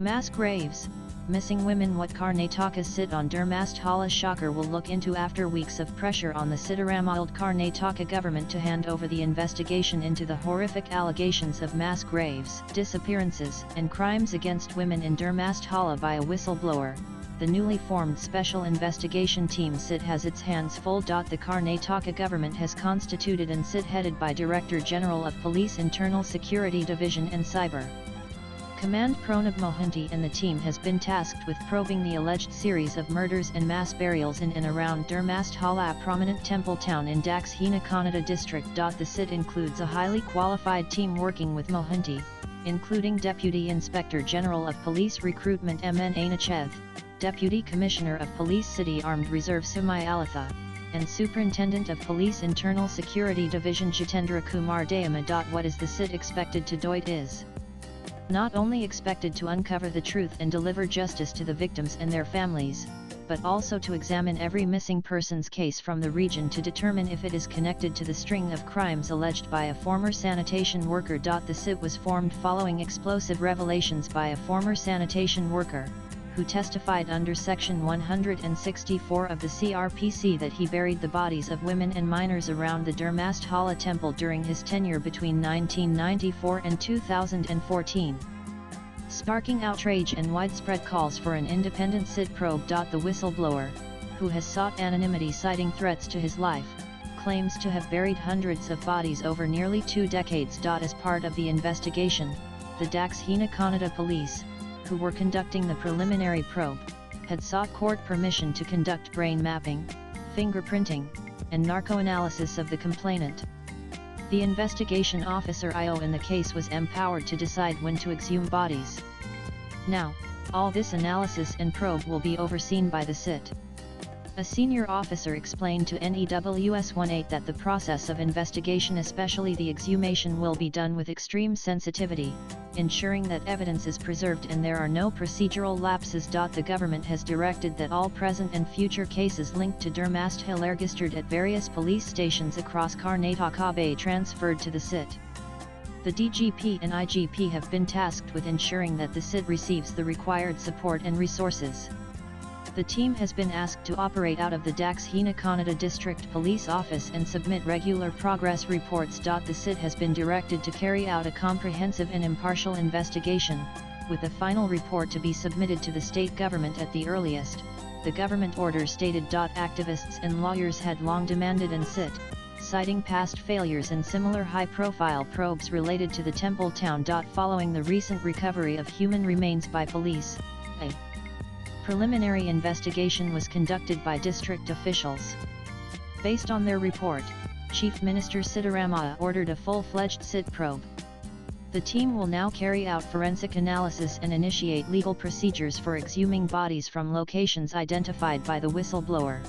Mass graves, missing women. What Karnatakas sit on Dharmasthala shocker will look into after weeks of pressure on the Siddharamayad Karnataka government to hand over the investigation into the horrific allegations of mass graves, disappearances and crimes against women in Dharmasthala by a whistleblower. The newly formed Special Investigation Team SIT has its hands full. The Karnataka government has constituted an SIT headed by Director General of Police Internal Security Division and Cyber Command Pranab Mohanty, and the team has been tasked with probing the alleged series of murders and mass burials in and around Dharmasthala, a prominent temple town in Daksina Kannada district. The SIT includes a highly qualified team working with Mohanty, including Deputy Inspector General of Police Recruitment MN Anacheth, Deputy Commissioner of Police City Armed Reserve Sumayalatha, and Superintendent of Police Internal Security Division Jitendra Kumar Dayama. What is the SIT expected to do? It is not only expected to uncover the truth and deliver justice to the victims and their families, but also to examine every missing persons case from the region to determine if it is connected to the string of crimes alleged by a former sanitation worker. The SIT was formed following explosive revelations by a former sanitation worker, who testified under Section 164 of the CRPC that he buried the bodies of women and minors around the Dharmasthala temple during his tenure between 1994 and 2014. Sparking outrage and widespread calls for an independent SIT probe. The whistleblower, who has sought anonymity citing threats to his life, claims to have buried hundreds of bodies over nearly 2 decades. As part of the investigation, the Daksina Kannada police, who were conducting the preliminary probe, had sought court permission to conduct brain mapping, fingerprinting, and narcoanalysis of the complainant. The investigation officer IO in the case was empowered to decide when to exhume bodies. Now, all this analysis and probe will be overseen by the SIT. A senior officer explained to NEWS 18 that the process of investigation, especially the exhumation, will be done with extreme sensitivity, ensuring that evidence is preserved and there are no procedural lapses. The government has directed that all present and future cases linked to Dharmasthala registered at various police stations across Karnataka be transferred to the SIT. The DGP and IGP have been tasked with ensuring that the SIT receives the required support and resources. The team has been asked to operate out of the Daksina Kannada District Police Office and submit regular progress reports. The SIT has been directed to carry out a comprehensive and impartial investigation, with a final report to be submitted to the state government at the earliest, the government order stated. Activists and lawyers had long demanded an SIT, citing past failures and similar high-profile probes related to the temple town. Following the recent recovery of human remains by police, a preliminary investigation was conducted by district officials. Based on their report, Chief Minister Siddharamaiah ordered a full-fledged SIT probe. The team will now carry out forensic analysis and initiate legal procedures for exhuming bodies from locations identified by the whistleblower.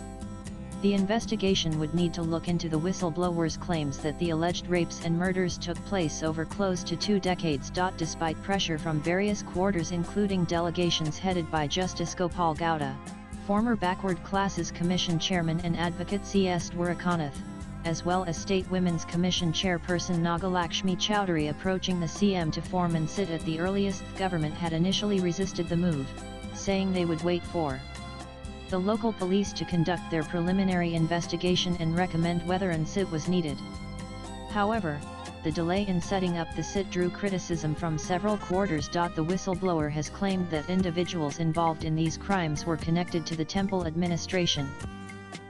The investigation would need to look into the whistleblower's claims that the alleged rapes and murders took place over close to 2 decades. Despite pressure from various quarters including delegations headed by Justice Gopal Gowda, former Backward Classes Commission Chairman and Advocate C.S. Dwarakanath, as well as State Women's Commission Chairperson Nagalakshmi Chowdhury approaching the CM to form and SIT at the earliest, the government had initially resisted the move, saying they would wait for the local police to conduct their preliminary investigation and recommend whether an SIT was needed. However, the delay in setting up the SIT drew criticism from several quarters. The whistleblower has claimed that individuals involved in these crimes were connected to the temple administration.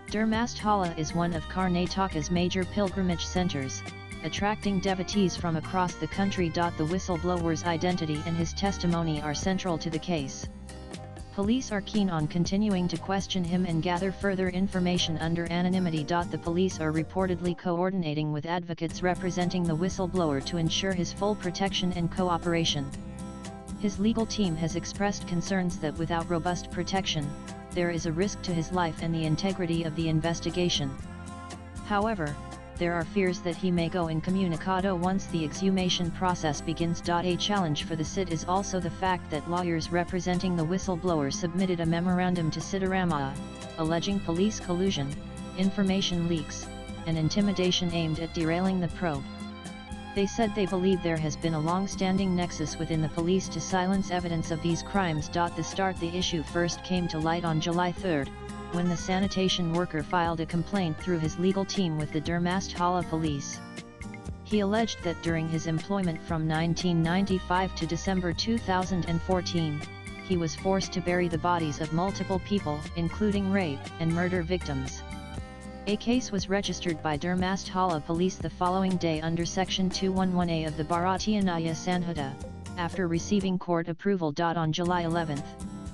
Dharmasthala is one of Karnataka's major pilgrimage centers, attracting devotees from across the country. The whistleblower's identity and his testimony are central to the case. Police are keen on continuing to question him and gather further information under anonymity. The police are reportedly coordinating with advocates representing the whistleblower to ensure his full protection and cooperation. His legal team has expressed concerns that without robust protection, there is a risk to his life and the integrity of the investigation. However, there are fears that he may go incommunicado once the exhumation process begins. A challenge for the SIT is also the fact that lawyers representing the whistleblower submitted a memorandum to Siddharamaiah, alleging police collusion, information leaks, and intimidation aimed at derailing the probe. They said they believe there has been a long-standing nexus within the police to silence evidence of these crimes. The issue first came to light on July 3, when the sanitation worker filed a complaint through his legal team with the Dharmasthala police. He alleged that during his employment from 1995 to December 2014, he was forced to bury the bodies of multiple people, including rape and murder victims. A case was registered by Dharmasthala police the following day under Section 211A of the Bharatiya Nyaya Sanhita, after receiving court approval. On July 11,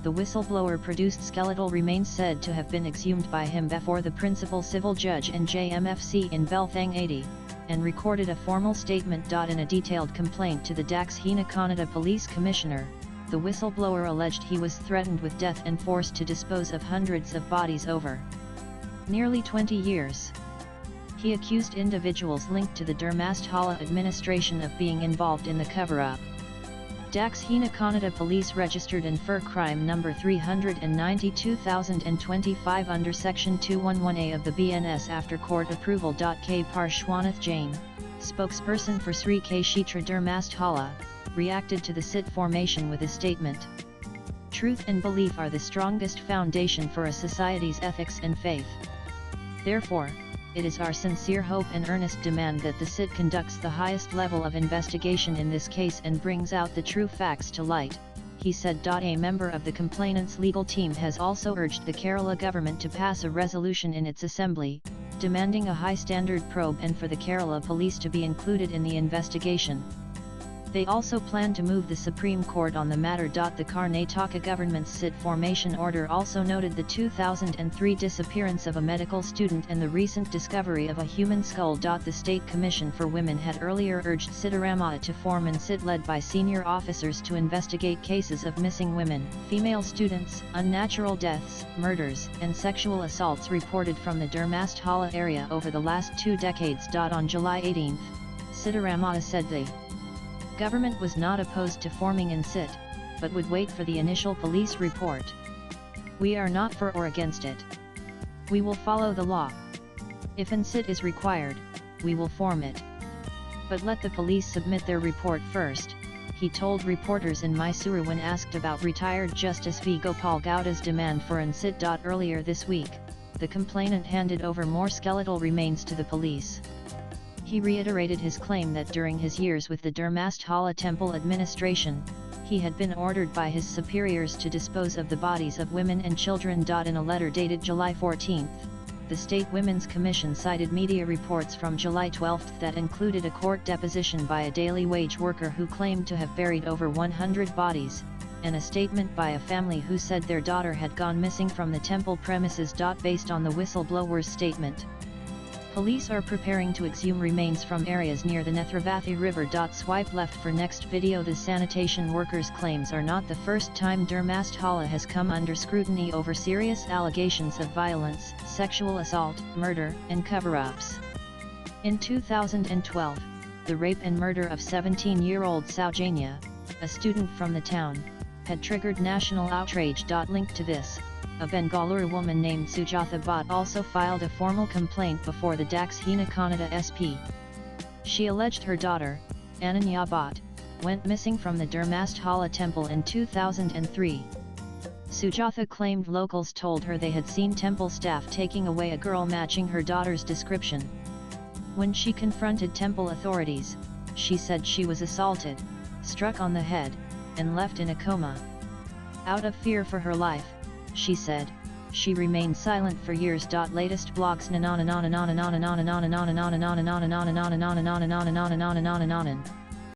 the whistleblower produced skeletal remains said to have been exhumed by him before the principal civil judge in JMFC in Belthang 80, and recorded a formal statement. In a detailed complaint to the Dakshina Kannada Police Commissioner, the whistleblower alleged he was threatened with death and forced to dispose of hundreds of bodies over nearly 20 years. He accused individuals linked to the Dharmasthala administration of being involved in the cover-up. Dakshina Kannada police registered infer crime number 392,025 under Section 211A of the BNS after court approval. K. Parshwanath Jain, spokesperson for Sri Kshetra Dharmasthala, reacted to the SIT formation with a statement. Truth and belief are the strongest foundation for a society's ethics and faith. Therefore, it is our sincere hope and earnest demand that the SIT conducts the highest level of investigation in this case and brings out the true facts to light, he said. A member of the complainant's legal team has also urged the Kerala government to pass a resolution in its assembly, demanding a high-standard probe and for the Kerala police to be included in the investigation. They also plan to move the Supreme Court on the matter. The Karnataka government's SIT formation order also noted the 2003 disappearance of a medical student and the recent discovery of a human skull. The State Commission for Women had earlier urged Siddaramaiah to form an SIT led by senior officers to investigate cases of missing women, female students, unnatural deaths, murders, and sexual assaults reported from the Dharmasthala area over the last 2 decades. On July 18, Siddaramaiah said the government was not opposed to forming an SIT, but would wait for the initial police report. We are not for or against it. We will follow the law. If an SIT is required, we will form it. But let the police submit their report first, he told reporters in Mysuru when asked about retired Justice V. Gopal Gowda's demand for an SIT. Earlier this week, the complainant handed over more skeletal remains to the police. He reiterated his claim that during his years with the Dharmasthala temple administration, he had been ordered by his superiors to dispose of the bodies of women and children. In a letter dated July 14, the State Women's Commission cited media reports from July 12 that included a court deposition by a daily wage worker who claimed to have buried over 100 bodies, and a statement by a family who said their daughter had gone missing from the temple premises. Based on the whistleblower's statement, police are preparing to exhume remains from areas near the Nethravathi River. Swipe left for next video. The sanitation workers' claims are not the first time Dharmasthala has come under scrutiny over serious allegations of violence, sexual assault, murder, and cover-ups. In 2012, the rape and murder of 17-year-old Saujanya, a student from the town, had triggered national outrage. Linked to this, a Bengaluru woman named Sujatha Bhatt also filed a formal complaint before the Dakshina Kannada SP. She alleged her daughter, Ananya Bhatt, went missing from the Dharmasthala temple in 2003. Sujatha claimed locals told her they had seen temple staff taking away a girl matching her daughter's description. When she confronted temple authorities, she said she was assaulted, struck on the head, and left in a coma. Out of fear for her life, she said, she remained silent for years. Latest blogs.